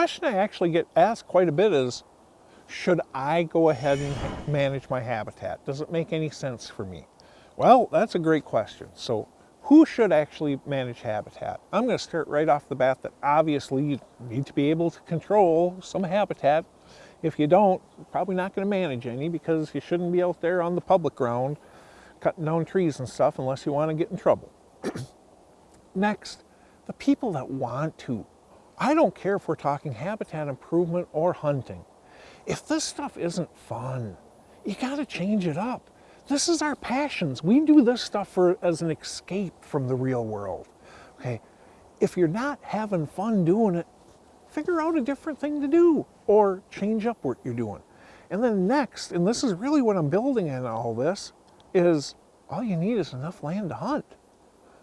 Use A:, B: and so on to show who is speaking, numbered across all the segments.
A: question I actually get asked quite a bit is, should I go ahead and manage my habitat? Does it make any sense for me? Well, that's a great question. So who should actually manage habitat? I'm going to start right off the bat that obviously you need to be able to control some habitat. If you don't, you're probably not going to manage any, because you shouldn't be out there on the public ground cutting down trees and stuff unless you want to get in trouble. Next, the people that want to. I don't care if we're talking habitat improvement or hunting. If this stuff isn't fun, you got to change it up. This is our passions. We do this stuff as an escape from the real world. Okay, if you're not having fun doing it, figure out a different thing to do or change up what you're doing. And then next, and this is really what I'm building in all this, is all you need is enough land to hunt.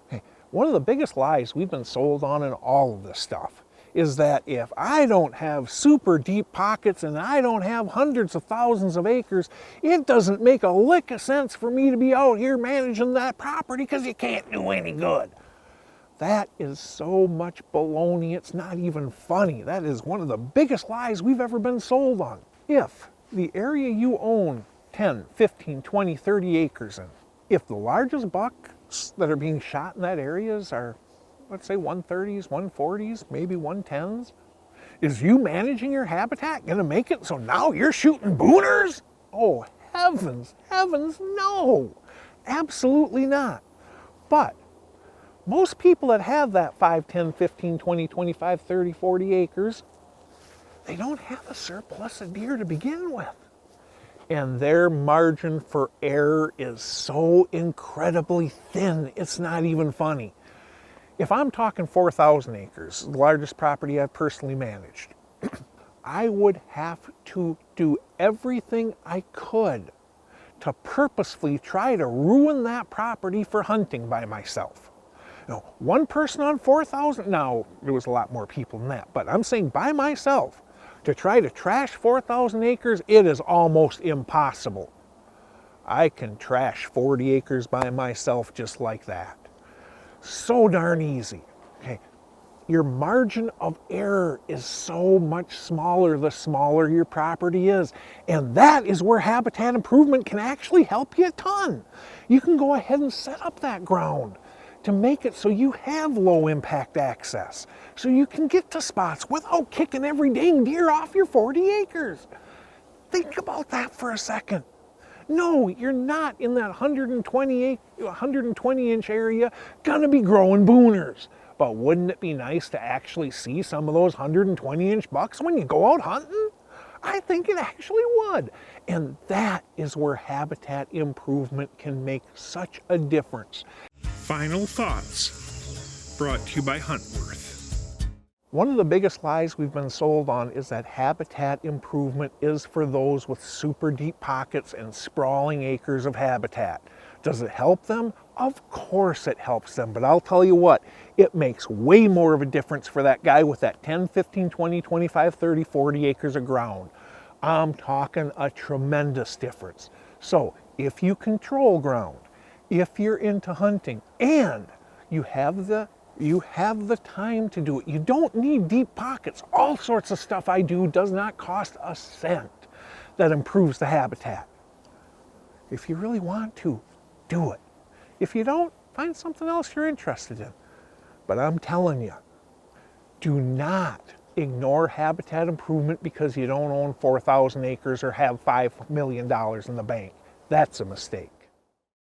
A: Okay, one of the biggest lies we've been sold on in all of this stuff is that if I don't have super deep pockets and I don't have hundreds of thousands of acres, it doesn't make a lick of sense for me to be out here managing that property, because you can't do any good. That is so much baloney, it's not even funny. That is one of the biggest lies we've ever been sold on. If the area you own 10, 15, 20, 30 acres in, if the largest bucks that are being shot in that areas are, let's say 130s, 140s, maybe 110s, is you managing your habitat going to make it so now you're shooting booners? Oh, heavens, heavens, no, absolutely not. But most people that have that 5, 10, 15, 20, 25, 30, 40 acres, they don't have a surplus of deer to begin with. And their margin for error is so incredibly thin, it's not even funny. If I'm talking 4,000 acres, the largest property I've personally managed, I would have to do everything I could to purposefully try to ruin that property for hunting by myself. You know, one person on 4,000, now there was a lot more people than that, but I'm saying by myself, to try to trash 4,000 acres, it is almost impossible. I can trash 40 acres by myself just like that. So darn easy. Okay, your margin of error is so much smaller the smaller your property is, and that is where habitat improvement can actually help you a ton. You can go ahead and set up that ground to make it so you have low impact access, so you can get to spots without kicking every dang deer off your 40 acres. Think about that for a second. No, you're not in that 120 inch area gonna be growing booners. But wouldn't it be nice to actually see some of those 120 inch bucks when you go out hunting? I think it actually would. And that is where habitat improvement can make such a difference. Final thoughts, brought to you by Huntworth. One of the biggest lies we've been sold on is that habitat improvement is for those with super deep pockets and sprawling acres of habitat. Does it help them? Of course it helps them, but I'll tell you what, it makes way more of a difference for that guy with that 10, 15, 20, 25, 30, 40 acres of ground. I'm talking a tremendous difference. So if you control ground, if you're into hunting, and you have the time to do it, you don't need deep pockets. All sorts of stuff I do does not cost a cent that improves the habitat. If you really want to, do it. If you don't, find something else you're interested in. But I'm telling you, do not ignore habitat improvement because you don't own 4,000 acres or have $5 million in the bank. That's a mistake.